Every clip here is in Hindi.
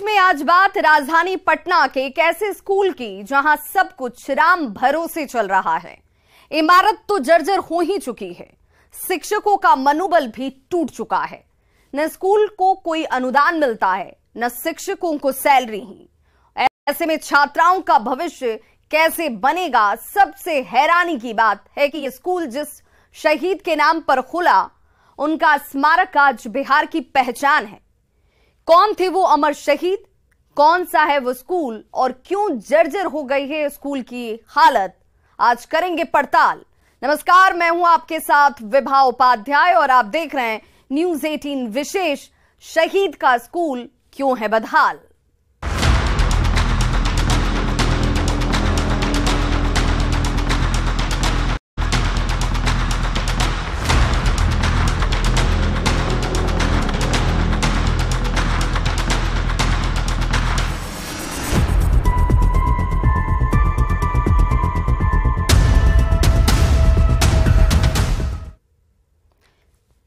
में आज बात राजधानी पटना के एक ऐसे स्कूल की जहां सब कुछ राम भरोसे चल रहा है। इमारत तो जर्जर हो ही चुकी है, शिक्षकों का मनोबल भी टूट चुका है। न स्कूल को कोई अनुदान मिलता है, न शिक्षकों को सैलरी ही। ऐसे में छात्राओं का भविष्य कैसे बनेगा? सबसे हैरानी की बात है कि यह स्कूल जिस शहीद के नाम पर खुला, उनका स्मारक आज बिहार की पहचान है। कौन थे वो अमर शहीद, कौन सा है वो स्कूल और क्यों जर्जर हो गई है स्कूल की हालत, आज करेंगे पड़ताल। नमस्कार, मैं हूं आपके साथ विभा उपाध्याय और आप देख रहे हैं न्यूज़ 18 विशेष। शहीद का स्कूल क्यों है बदहाल?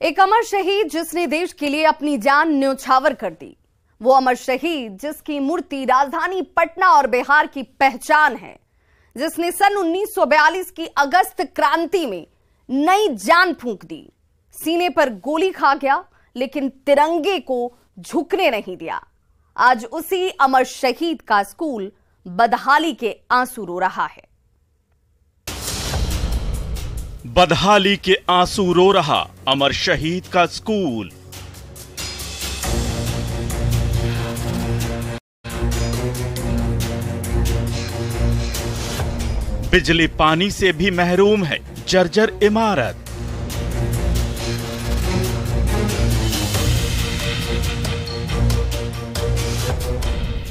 एक अमर शहीद जिसने देश के लिए अपनी जान न्योछावर कर दी, वो अमर शहीद जिसकी मूर्ति राजधानी पटना और बिहार की पहचान है, जिसने सन 1942 की अगस्त क्रांति में नई जान फूंक दी। सीने पर गोली खा गया लेकिन तिरंगे को झुकने नहीं दिया। आज उसी अमर शहीद का स्कूल बदहाली के आंसू रो रहा है। बदहाली के आंसू रो रहा अमर शहीद का स्कूल। बिजली पानी से भी महरूम है जर्जर इमारत।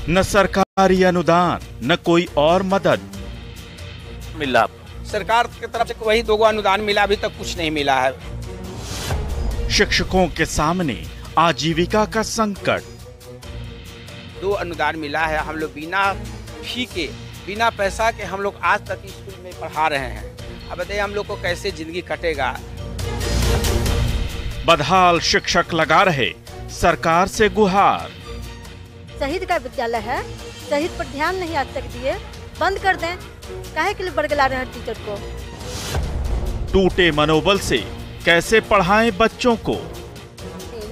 न सरकारी अनुदान, न कोई और मदद मिला। सरकार की तरफ से वही 2 अनुदान मिला, अभी तक कुछ नहीं मिला है। शिक्षकों के सामने आजीविका का संकट। 2 अनुदान मिला है, हम लोग बिना फी के, बिना पैसा के हम लोग आज तक स्कूल में पढ़ा रहे हैं। अब बताइए हम लोग को कैसे जिंदगी कटेगा। बदहाल शिक्षक लगा रहे सरकार से गुहार। शहीद का विद्यालय है, शहीद पर ध्यान नहीं आज तक दिए, बंद कर दें। काहे के लिए बरगला रहे हैं टीचर को? टूटे मनोबल से कैसे पढ़ाएं बच्चों को?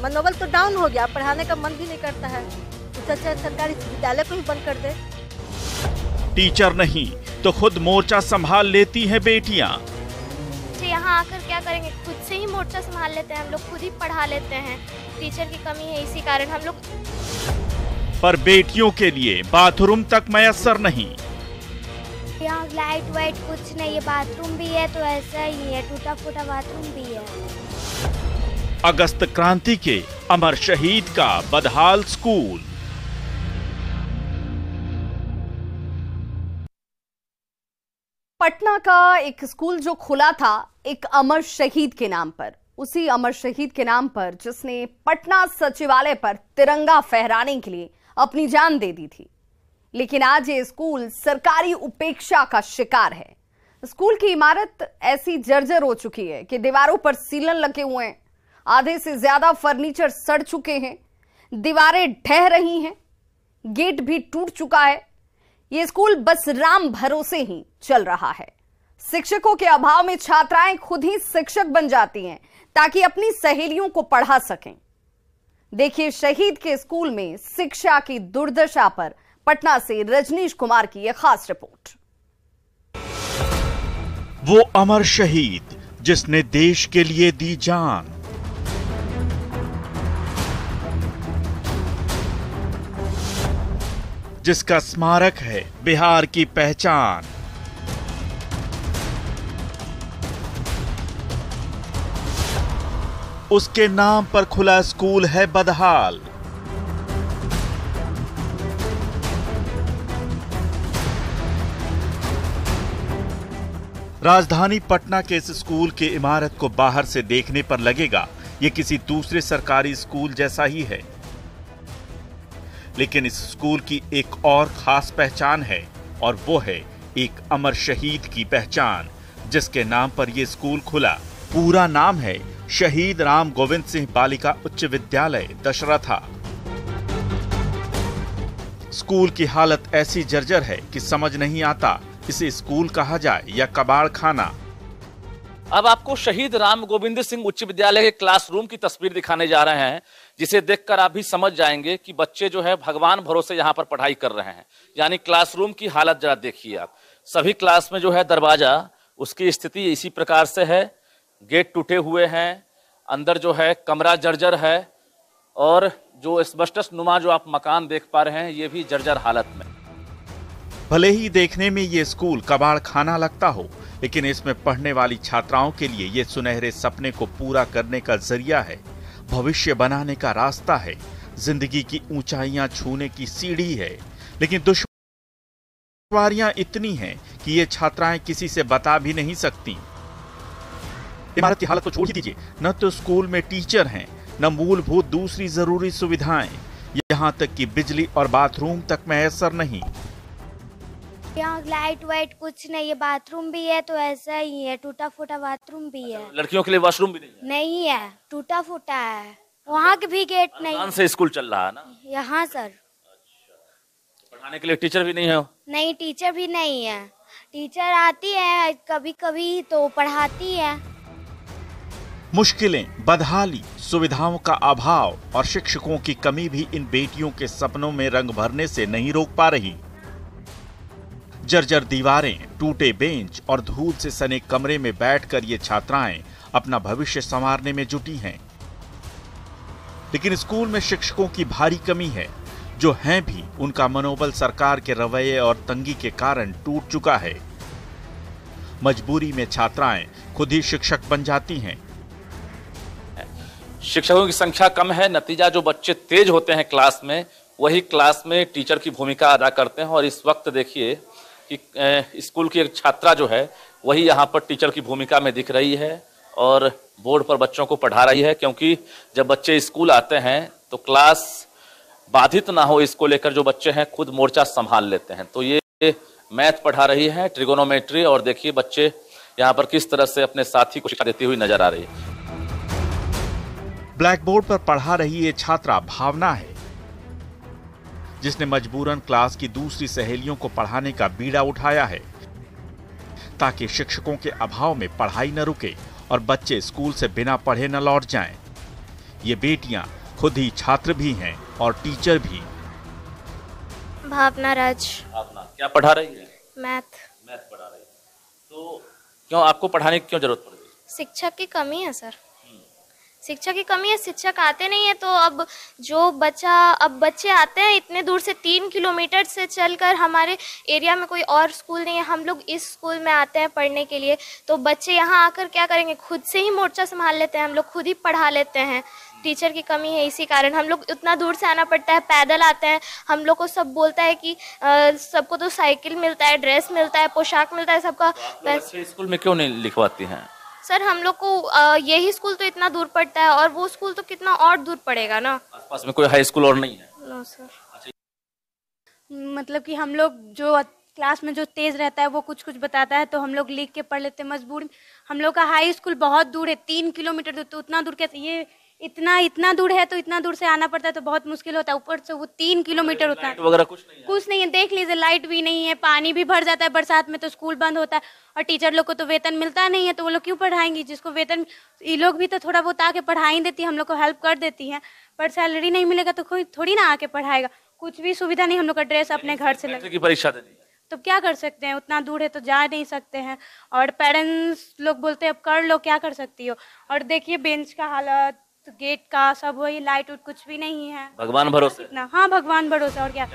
मनोबल तो डाउन हो गया, पढ़ाने का मन भी नहीं करता है। इससे अच्छा सरकारी विद्यालय को ही बंद कर दे। टीचर नहीं तो खुद मोर्चा संभाल लेती हैं बेटियां। यहाँ आकर क्या करेंगे, खुद से ही मोर्चा संभाल लेते हैं हम लोग, खुद ही पढ़ा लेते हैं। टीचर की कमी है, इसी कारण हम लोग। पर बेटियों के लिए बाथरूम तक मैसर नहीं। यहाँ लाइट वाइट कुछ नहीं है, बाथरूम भी है तो ऐसा ही है, टूटा फूटा बाथरूम भी है। अगस्त क्रांति के अमर शहीद का बदहाल स्कूल। पटना का एक स्कूल जो खुला था एक अमर शहीद के नाम पर, उसी अमर शहीद के नाम पर जिसने पटना सचिवालय पर तिरंगा फहराने के लिए अपनी जान दे दी थी। लेकिन आज ये स्कूल सरकारी उपेक्षा का शिकार है। स्कूल की इमारत ऐसी जर्जर हो चुकी है कि दीवारों पर सीलन लगे हुए हैं, आधे से ज्यादा फर्नीचर सड़ चुके हैं, दीवारें ढह रही हैं, गेट भी टूट चुका है। ये स्कूल बस राम भरोसे ही चल रहा है। शिक्षकों के अभाव में छात्राएं खुद ही शिक्षक बन जाती हैं ताकि अपनी सहेलियों को पढ़ा सकें। देखिए शहीद के स्कूल में शिक्षा की दुर्दशा पर पटना से रजनीश कुमार की यह खास रिपोर्ट। वो अमर शहीद जिसने देश के लिए दी जान। जिसका स्मारक है बिहार की पहचान। उसके नाम पर खुला स्कूल है बदहाल। राजधानी पटना के इस स्कूल के इमारत को बाहर से देखने पर लगेगा ये किसी दूसरे सरकारी स्कूल जैसा ही है, लेकिन इस स्कूल की एक और खास पहचान है और वो है एक अमर शहीद की पहचान, जिसके नाम पर यह स्कूल खुला। पूरा नाम है शहीद राम गोविंद सिंह बालिका उच्च विद्यालय दशरथा। स्कूल की हालत ऐसी जर्जर है कि समझ नहीं आता इसे स्कूल कहा जाए या कबाड़ खाना। अब आपको शहीद राम गोविंद सिंह उच्च विद्यालय के क्लासरूम की तस्वीर दिखाने जा रहे हैं, जिसे देखकर आप भी समझ जाएंगे कि बच्चे जो है भगवान भरोसे यहाँ पर पढ़ाई कर रहे हैं। यानी क्लासरूम की हालत जरा देखिए आप। सभी क्लास में जो है दरवाजा, उसकी स्थिति इसी प्रकार से है। गेट टूटे हुए हैं, अंदर जो है कमरा जर्जर है, और जो एस्बेस्टस नुमा जो आप मकान देख पा रहे हैं ये भी जर्जर हालत में। भले ही देखने में ये स्कूल कबाड़ खाना लगता हो, लेकिन इसमें पढ़ने वाली छात्राओं के लिए ये सुनहरे सपने को पूरा करने का जरिया है, भविष्य बनाने का रास्ता है, जिंदगी की ऊंचाइयां छूने की सीढ़ी है। लेकिन दुश्वारियां इतनी हैं कि ये छात्राएं किसी से बता भी नहीं सकती। इमारत की हालत को छोड़ ही दीजिए, न तो स्कूल में टीचर हैं, न मूलभूत दूसरी जरूरी सुविधाएं, यहाँ तक कि बिजली और बाथरूम तक मैसर नहीं। यहाँ लाइट वाइट कुछ नहीं है, बाथरूम भी है तो ऐसा ही है, टूटा फूटा बाथरूम भी है। लड़कियों के लिए वॉशरूम भी नहीं है? नहीं है, टूटा फूटा है। वहाँ के भी गेट नहीं। कौन से स्कूल चल रहा है ना यहाँ सर? पढ़ाने के लिए टीचर भी नहीं है? नहीं, टीचर भी नहीं है। टीचर आती है कभी कभी तो पढ़ाती है। मुश्किलें, बदहाली, सुविधाओं का अभाव और शिक्षकों की कमी भी इन बेटियों के सपनों में रंग भरने से नहीं रोक पा रही। जर्जर दीवारें, टूटे बेंच और धूल से सने कमरे में बैठकर ये छात्राएं अपना भविष्य संवारने में जुटी हैं। लेकिन स्कूल में शिक्षकों की भारी कमी है। जो हैं भी, उनका मनोबल सरकार के रवैये और तंगी के कारण टूट चुका है। मजबूरी में छात्राएं खुद ही शिक्षक बन जाती हैं। शिक्षकों की संख्या कम है, नतीजा जो बच्चे तेज होते हैं क्लास में, वही क्लास में टीचर की भूमिका अदा करते हैं। और इस वक्त देखिए कि स्कूल की एक छात्रा जो है वही यहाँ पर टीचर की भूमिका में दिख रही है और बोर्ड पर बच्चों को पढ़ा रही है। क्योंकि जब बच्चे स्कूल आते हैं तो क्लास बाधित ना हो, इसको लेकर जो बच्चे हैं खुद मोर्चा संभाल लेते हैं। तो ये मैथ पढ़ा रही है, ट्रिगोनोमेट्री, और देखिए बच्चे यहाँ पर किस तरह से अपने साथी को शिक्षा देती हुई नजर आ रही है। ब्लैक बोर्ड पर पढ़ा रही ये छात्रा भावना है, जिसने मजबूरन क्लास की दूसरी सहेलियों को पढ़ाने का बीड़ा उठाया है, ताकि शिक्षकों के अभाव में पढ़ाई न रुके और बच्चे स्कूल से बिना पढ़े न लौट जाएं। ये बेटियां खुद ही छात्र भी हैं और टीचर भी। भावना राज। भावना क्या पढ़ा रही है? मैथ। मैथ पढ़ा रही है। तो क्यों आपको पढ़ाने की क्यों जरूरत पड़ गई? शिक्षक की कमी है सर, शिक्षक की कमी है। शिक्षक आते नहीं है तो अब बच्चे आते हैं इतने दूर से, 3 किलोमीटर से चलकर। हमारे एरिया में कोई और स्कूल नहीं है, हम लोग इस स्कूल में आते हैं पढ़ने के लिए। तो बच्चे यहाँ आकर क्या करेंगे? खुद से ही मोर्चा संभाल लेते हैं, हम लोग खुद ही पढ़ा लेते हैं। टीचर की कमी है, इसी कारण हम लोग उतना दूर से आना पड़ता है, पैदल आते हैं। हम लोग को सब बोलता है कि सबको तो साइकिल मिलता है, ड्रेस मिलता है, पोशाक मिलता है, सबका। स्कूल में क्यों नहीं लिखवाती हैं? सर हम लोग को यही स्कूल तो इतना दूर पड़ता है और वो स्कूल तो कितना और दूर पड़ेगा ना। आसपास में कोई हाई स्कूल और नहीं है? No sir. मतलब कि हम लोग जो क्लास में जो तेज रहता है वो कुछ कुछ बताता है तो हम लोग लिख के पढ़ लेते हैं मजबूर। हम लोग का हाई स्कूल बहुत दूर है, 3 किलोमीटर दूर। तो उतना दूर कैसे? ये इतना दूर है तो इतना दूर से आना पड़ता है तो बहुत मुश्किल होता है। ऊपर से वो 3 किलोमीटर होता है। वगैरह कुछ नहीं है। देख लीजिए, लाइट भी नहीं है, पानी भी भर जाता है बरसात में तो स्कूल बंद होता है। और टीचर लोग को तो वेतन मिलता नहीं है तो वो लोग क्यों पढ़ाएंगी? जिसको वेतन, ये लोग भी तो थोड़ा बहुत आके पढ़ा ही देती है, हम लोग को हेल्प कर देती है। पर सैलरी नहीं मिलेगा तो कोई थोड़ी ना आके पढ़ाएगा। कुछ भी सुविधा नहीं, हम लोग का ड्रेस अपने घर से लगे। परीक्षा देनी तो क्या कर सकते हैं? उतना दूर है तो जा नहीं सकते हैं। और पेरेंट्स लोग बोलते हैं अब कर लो, क्या कर सकती हो। और देखिए बेंच का हालत, गेट का सब, वही लाइट उट कुछ भी नहीं है। भगवान भरोसे। हाँ, भगवान भरोसे, और क्या।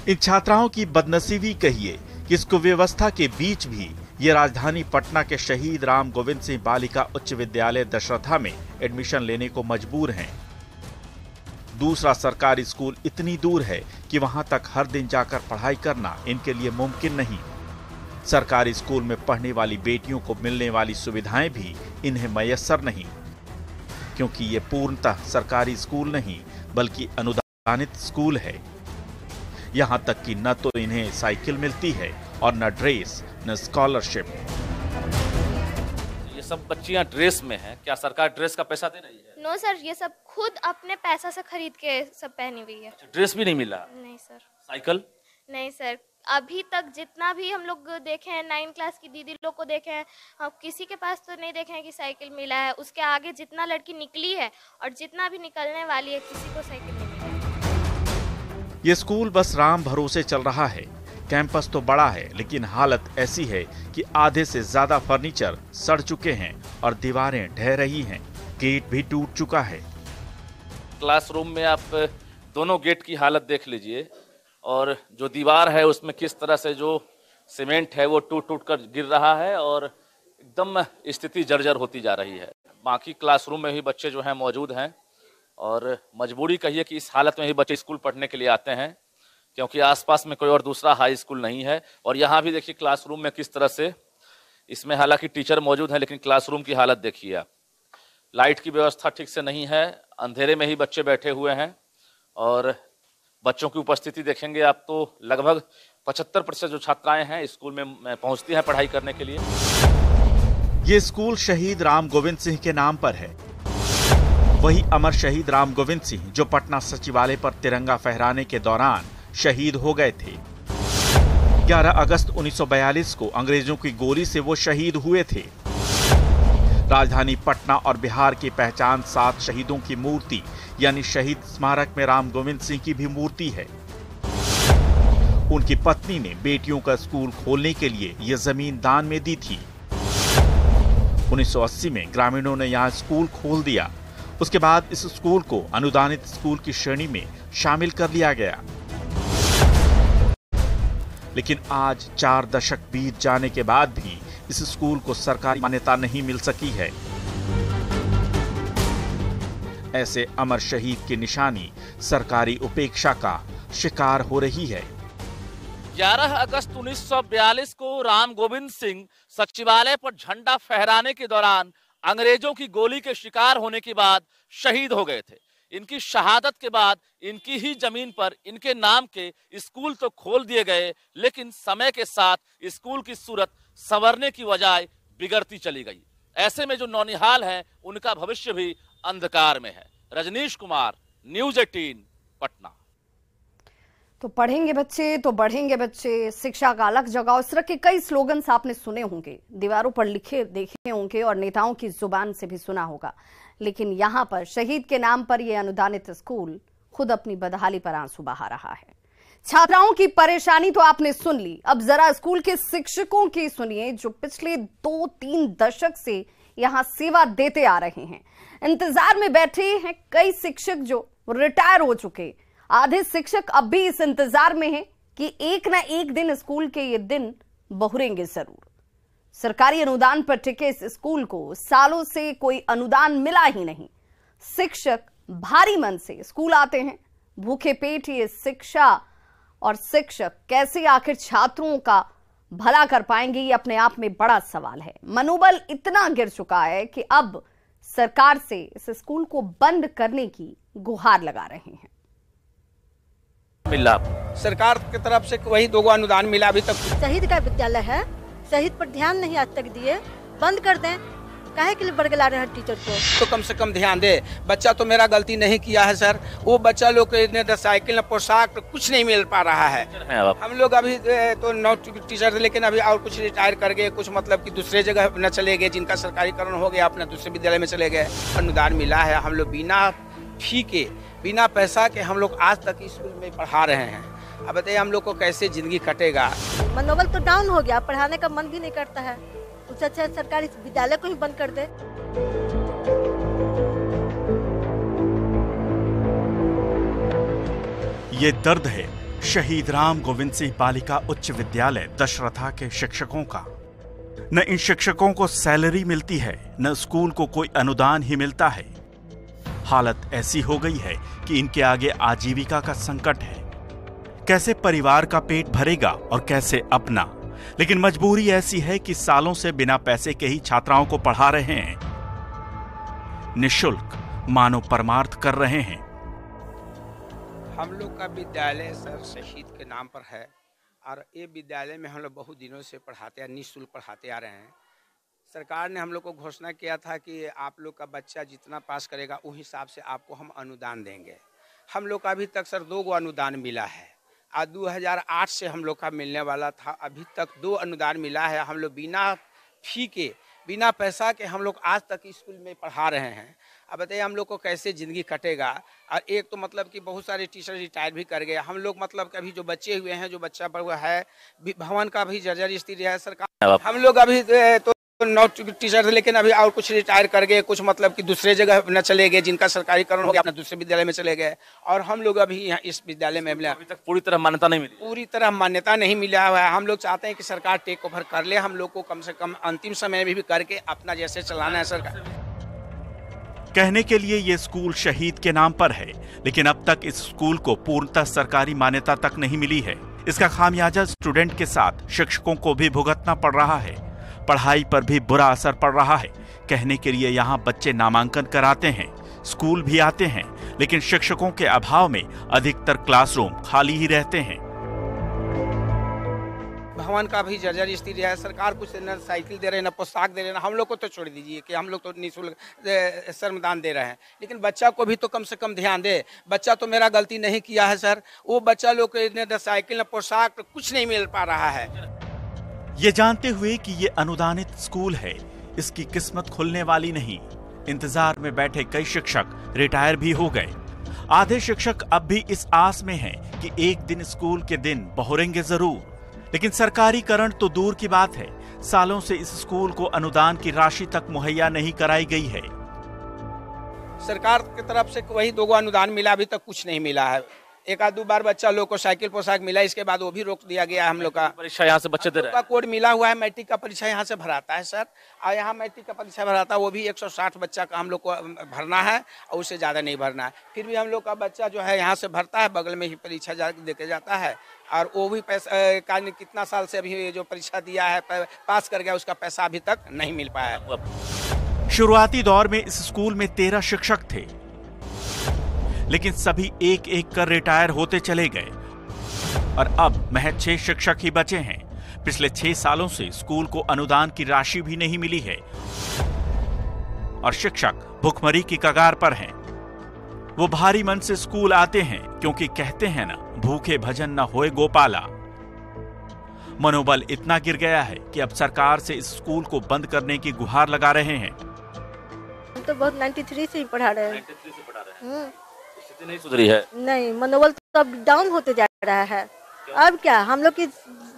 इन छात्राओं की बदनसीबी कहिए कि इसको व्यवस्था के बीच भी ये राजधानी पटना के शहीद राम गोविंद सिंह बालिका उच्च विद्यालय दशरथा में एडमिशन लेने को मजबूर हैं। दूसरा सरकारी स्कूल इतनी दूर है कि वहां तक हर दिन जाकर पढ़ाई करना इनके लिए मुमकिन नहीं। सरकारी स्कूल में पढ़ने वाली बेटियों को मिलने वाली सुविधाएं भी इन्हें मयस्सर नहीं, क्योंकि ये पूर्णतः सरकारी स्कूल नहीं बल्कि अनुदानित स्कूल है। यहां तक कि न तो इन्हें साइकिल मिलती है और न ड्रेस, न स्कॉलरशिप। ये सब बच्चियां ड्रेस में हैं, क्या सरकार ड्रेस का पैसा दे रही है? नो सर, ये सब खुद अपने पैसा से खरीद के सब पहनी हुई है। ड्रेस भी नहीं मिला? नहीं सर। साइकिल? नहीं सर, अभी तक जितना भी हम लोग देखे हैं, 9 क्लास की दीदी लोग को देखे हैं, हम किसी के पास तो नहीं देखे हैं कि साइकिल मिला है। उसके आगे जितना लड़की निकली है और जितना भी निकलने वाली है, किसी को साइकिल नहीं मिला। ये स्कूल बस राम भरोसे चल रहा है। कैंपस तो बड़ा है, लेकिन हालत ऐसी है कि आधे से ज्यादा फर्नीचर सड़ चुके हैं और दीवारें ढह रही हैं। गेट भी टूट चुका है। क्लासरूम में आप दोनों गेट की हालत देख लीजिए, और जो दीवार है उसमें किस तरह से जो सीमेंट है वो टूट टूट कर गिर रहा है और एकदम स्थिति जर्जर होती जा रही है। बाकी क्लासरूम में भी बच्चे जो हैं मौजूद हैं, और मजबूरी कहिए कि इस हालत में ही बच्चे स्कूल पढ़ने के लिए आते हैं, क्योंकि आसपास में कोई और दूसरा हाई स्कूल नहीं है। और यहाँ भी देखिए क्लासरूम में किस तरह से, इसमें हालांकि टीचर मौजूद हैं, लेकिन क्लासरूम की हालत देखिए आप। लाइट की व्यवस्था ठीक से नहीं है, अंधेरे में ही बच्चे बैठे हुए हैं, और बच्चों की उपस्थिति देखेंगे आप तो लगभग 75% जो छात्राएं हैं स्कूल में पहुंचती हैं पढ़ाई करने के लिए। ये स्कूल शहीद राम गोविंद सिंह के नाम पर है। वही अमर शहीद राम गोविंद सिंह जो पटना सचिवालय पर तिरंगा फहराने के दौरान शहीद हो गए थे। 11 अगस्त 1942 को अंग्रेजों की गोली से वो शहीद हुए थे। राजधानी पटना और बिहार की पहचान 7 शहीदों की मूर्ति यानी शहीद स्मारक में राम गोविंद सिंह की भी मूर्ति है। उनकी पत्नी ने बेटियों का स्कूल खोलने के लिए यह जमीन दान में दी थी। 1980 में ग्रामीणों ने यहां स्कूल खोल दिया। उसके बाद इस स्कूल को अनुदानित स्कूल की श्रेणी में शामिल कर लिया गया। लेकिन आज 4 दशक बीत जाने के बाद भी इस स्कूल को सरकारी मान्यता नहीं मिल सकी है। ऐसे अमर शहीद की निशानी सरकारी उपेक्षा का शिकार हो रही है। 11 अगस्त 1942 को राम गोविंद सिंह सचिवालय पर झंडा फहराने के दौरान अंग्रेजों की गोली के शिकार होने के बाद शहीद हो गए थे। इनकी शहादत के बाद इनकी ही जमीन पर इनके नाम के स्कूल तो खोल दिए गए, लेकिन समय के साथ स्कूल की सूरत संवरने की बजाय बिगड़ती चली गई। ऐसे में जो नौनिहाल हैं उनका भविष्य भी अंधकार में है। रजनीश कुमार, न्यूज़ 18, पटना। तो पढ़ेंगे बच्चे तो बढ़ेंगे बच्चे, शिक्षा का अलग जगाओ, इस तरह के कई स्लोगन्स आपने सुने होंगे, दीवारों पर लिखे देखे होंगे और नेताओं की जुबान से भी सुना होगा। लेकिन यहाँ पर शहीद के नाम पर यह अनुदानित स्कूल खुद अपनी बदहाली पर आंसू बहा रहा है। छात्राओं की परेशानी तो आपने सुन ली, अब जरा स्कूल के शिक्षकों की सुनिए, जो पिछले 2-3 दशक से यहाँ सेवा देते आ रहे हैं। इंतजार में बैठे हैं कई शिक्षक जो रिटायर हो चुके। आधे शिक्षक अब भी इस इंतजार में हैं कि एक ना एक दिन स्कूल के ये दिन बहुरेंगे जरूर। सरकारी अनुदान पर टिके इस स्कूल को सालों से कोई अनुदान मिला ही नहीं। शिक्षक भारी मन से स्कूल आते हैं, भूखे पेट ये शिक्षा और शिक्षक कैसे आखिर छात्रों का भला कर पाएंगे, ये अपने आप में बड़ा सवाल है। मनोबल इतना गिर चुका है कि अब सरकार से इस स्कूल को बंद करने की गुहार लगा रहे हैं। मिला सरकार की तरफ से वही 2 अनुदान मिला अभी तक। शहीद का विद्यालय है, शहीद पर ध्यान नहीं आज तक दिए, बंद कर दें। काहे के लिए बरगला रहे हैं टीचर को? तो कम से कम ध्यान दे। बच्चा तो मेरा गलती नहीं किया है सर, वो बच्चा लोग को न साइकिल न पोशाक कुछ नहीं मिल पा रहा है। हम लोग अभी तो 9 टीचर थे, लेकिन अभी और कुछ रिटायर कर गए, कुछ मतलब कि दूसरे जगह न चले गए, जिनका सरकारीकरण हो गया अपना दूसरे विद्यालय में चले गए। अनुदान मिला है, हम लोग बिना फी के बिना पैसा के हम लोग आज तक स्कूल में पढ़ा रहे हैं। अब बताइए हम लोग को कैसे जिंदगी कटेगा? मनोबल तो डाउन हो गया, पढ़ाने का मन भी नहीं करता है। उससे अच्छा सरकारी विद्यालय को ही बंद कर दे। ये दर्द है शहीद राम गोविंद सिंह बालिका उच्च विद्यालय दशरथा के शिक्षकों का। न इन शिक्षकों को सैलरी मिलती है, न स्कूल को कोई अनुदान ही मिलता है। हालत ऐसी हो गई है कि इनके आगे आजीविका का संकट है। कैसे परिवार का पेट भरेगा और कैसे अपना। लेकिन मजबूरी ऐसी है कि सालों से बिना पैसे के ही छात्राओं को पढ़ा रहे हैं, निःशुल्क मानव परमार्थ कर रहे हैं। हम लोग का विद्यालय सर शहीद के नाम पर है, और ये विद्यालय में हम लोग बहुत दिनों से पढ़ाते हैं, निःशुल्क पढ़ाते आ रहे हैं। सरकार ने हम लोग को घोषणा किया था कि आप लोग का बच्चा जितना पास करेगा उस हिसाब से आपको हम अनुदान देंगे। हम लोग का अभी तक सर 2 अनुदान मिला है। आज 2008 से हम लोग का मिलने वाला था, अभी तक 2 अनुदान मिला है। हम लोग बिना फी के, बिना पैसा के हम लोग आज तक स्कूल में पढ़ा रहे हैं। अब बताइए हम लोग को कैसे ज़िंदगी कटेगा। और एक तो मतलब कि बहुत सारे टीचर रिटायर भी कर गए। हम लोग मतलब कि अभी जो बच्चे हुए हैं, जो बच्चा पर है, भवन का भी जर्जर स्थिति है। सरकार हम लोग अभी तो 9 टीचर थे, लेकिन अभी और कुछ रिटायर कर गए, कुछ मतलब कि दूसरे जगह न चले गए, जिनका सरकारीकरण हो गया अपने दूसरे विद्यालय में चले गए। और हम लोग अभी यहाँ इस विद्यालय में अभी तक पूरी तरह मान्यता नहीं मिली। पूरी तरह मान्यता नहीं मिला हुआ है। हम लोग चाहते हैं कि सरकार टेक ओवर कर ले, हम लोग को कम से कम अंतिम समय में भी करके अपना जैसे चलाना है। सरकार कहने के लिए ये स्कूल शहीद के नाम पर है, लेकिन अब तक इस स्कूल को पूर्णतः सरकारी मान्यता तक नहीं मिली है। इसका खामियाजा स्टूडेंट के साथ शिक्षकों को भी भुगतना पड़ रहा है। पढ़ाई पर भी बुरा असर पड़ रहा है। कहने के लिए यहाँ बच्चे नामांकन कराते हैं, स्कूल भी आते हैं, लेकिन शिक्षकों के अभाव में अधिकतर क्लासरूम खाली ही रहते हैं। भवन का भी जर्जर स्थिति है। सरकार कुछ न साइकिल दे रहे हैं, न पोशाक दे रहे हैं। हम लोग को तो छोड़ दीजिए कि हम लोग तो निःशुल्क श्रमदान दे रहे हैं, लेकिन बच्चा को भी तो कम से कम ध्यान दे। बच्चा तो मेरा गलती नहीं किया है सर, वो बच्चा लोग को न साइकिल न पोशाक कुछ नहीं मिल पा रहा है। ये जानते हुए कि ये अनुदानित स्कूल है, इसकी किस्मत खुलने वाली नहीं। इंतजार में बैठे कई शिक्षक रिटायर भी हो गए। आधे शिक्षक अब भी इस आस में हैं कि एक दिन स्कूल के दिन बहुरेंगे जरूर, लेकिन सरकारीकरण तो दूर की बात है। सालों से इस स्कूल को अनुदान की राशि तक मुहैया नहीं कराई गई है। सरकार की तरफ से वही 2 अनुदान मिला, अभी तक कुछ नहीं मिला है। 1-2 बार बच्चा लोग को साइकिल पोशाक मिला, इसके बाद वो भी रोक दिया गया। हम लोग का परीक्षा यहाँ से बच्चे दे रहे हैं, कोड मिला हुआ है, मैट्रिक का परीक्षा यहाँ से भराता है सर। और यहाँ मैट्रिक का परीक्षा भराता है, वो भी 160 बच्चा का हम लोग को भरना है और उससे ज़्यादा नहीं भरना है। फिर भी हम लोग का बच्चा जो है यहाँ से भरता है, बगल में ही परीक्षा दे के जाता है। और वो भी पैसा कितना साल से अभी जो परीक्षा दिया है, पास कर गया, उसका पैसा अभी तक नहीं मिल पाया है। शुरुआती दौर में इस स्कूल में 13 शिक्षक थे, लेकिन सभी एक एक कर रिटायर होते चले गए और अब महज 6 शिक्षक ही बचे हैं। पिछले 6 सालों से स्कूल को अनुदान की राशि भी नहीं मिली है और शिक्षक भुखमरी की कगार पर हैं। वो भारी मन से स्कूल आते हैं, क्योंकि कहते हैं ना, भूखे भजन न होए गोपाला। मनोबल इतना गिर गया है कि अब सरकार से इस स्कूल को बंद करने की गुहार लगा रहे हैं। हम तो बहुत 93 से ही पढ़ा रहे हैं। 93 से पढ़ा रहे हैं। स्थिति नहीं सुधरी है। नहीं, मनोबल तो अब डाउन होते जा रहा है। अब क्या, हम लोग की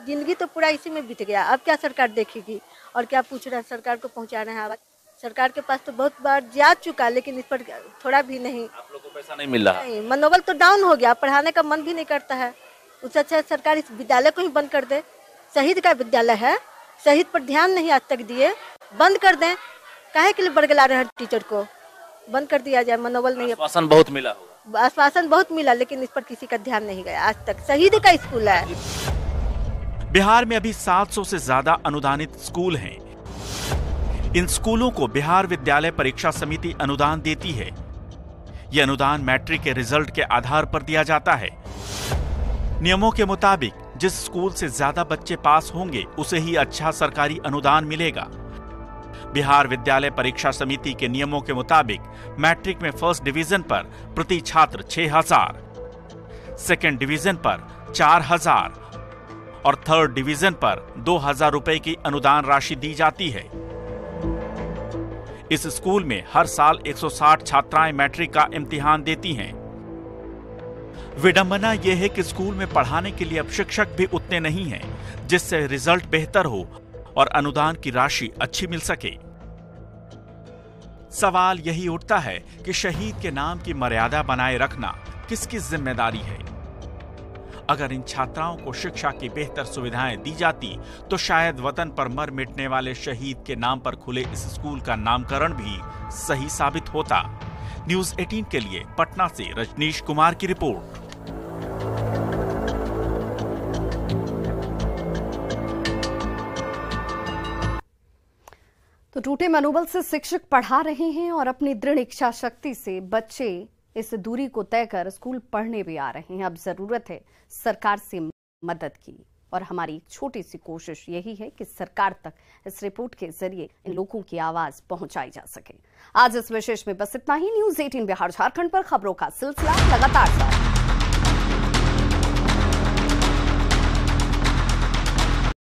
जिंदगी तो पूरा इसी में बीत गया। अब क्या सरकार देखेगी और क्या पूछ रहा है, सरकार को पहुंचा रहे हैं आवाज। सरकार के पास तो बहुत बार जा चुका, लेकिन इस पर थोड़ा भी नहीं। आप लोग को पैसा नहीं मिल रहा। नहीं, मनोबल तो डाउन हो गया, पढ़ाने का मन भी नहीं करता है। उससे अच्छा सरकार इस विद्यालय को ही बंद कर दे। शहीद का विद्यालय है, शहीद पर ध्यान नहीं आज तक दिए, बंद कर दें। काहे के लिए बरगला रहे हैं टीचर को, बंद कर दिया जाए। मनोबल नहीं है। आश्वासन बहुत मिला होगा। आश्वासन बहुत मिला, लेकिन इस पर किसी का ध्यान नहीं गया आज तक। शहीद का स्कूल है। बिहार में अभी 700 से ज्यादा अनुदानित स्कूल हैं। इन स्कूलों को बिहार विद्यालय परीक्षा समिति अनुदान देती है। यह अनुदान मैट्रिक के रिजल्ट के आधार पर दिया जाता है। नियमों के मुताबिक जिस स्कूल से ज्यादा बच्चे पास होंगे उसे ही अच्छा सरकारी अनुदान मिलेगा। बिहार विद्यालय परीक्षा समिति के नियमों के मुताबिक मैट्रिक में फर्स्ट डिवीजन पर प्रति छात्र 6,000, सेकेंड डिवीजन पर 4,000 और थर्ड डिवीजन पर 2,000 रुपए की अनुदान राशि दी जाती है। इस स्कूल में हर साल 160 छात्राएं मैट्रिक का इम्तिहान देती हैं। विडंबना यह है कि स्कूल में पढ़ाने के लिए अब शिक्षक भी उतने नहीं हैं, जिससे रिजल्ट बेहतर हो और अनुदान की राशि अच्छी मिल सके। सवाल यही उठता है कि शहीद के नाम की मर्यादा बनाए रखना किसकी जिम्मेदारी है। अगर इन छात्राओं को शिक्षा की बेहतर सुविधाएं दी जाती तो शायद वतन पर मर मिटने वाले शहीद के नाम पर खुले इस स्कूल का नामकरण भी सही साबित होता। न्यूज़ 18 के लिए पटना से रजनीश कुमार की रिपोर्ट। तो टूटे मनोबल से शिक्षक पढ़ा रहे हैं और अपनी दृढ़ इच्छा शक्ति से बच्चे इस दूरी को तय कर स्कूल पढ़ने भी आ रहे हैं। अब जरूरत है सरकार से मदद की और हमारी एक छोटी सी कोशिश यही है कि सरकार तक इस रिपोर्ट के जरिए इन लोगों की आवाज पहुंचाई जा सके। आज इस विशेष में बस इतना ही। न्यूज़ 18 बिहार झारखंड पर खबरों का सिलसिला लगातार जारी।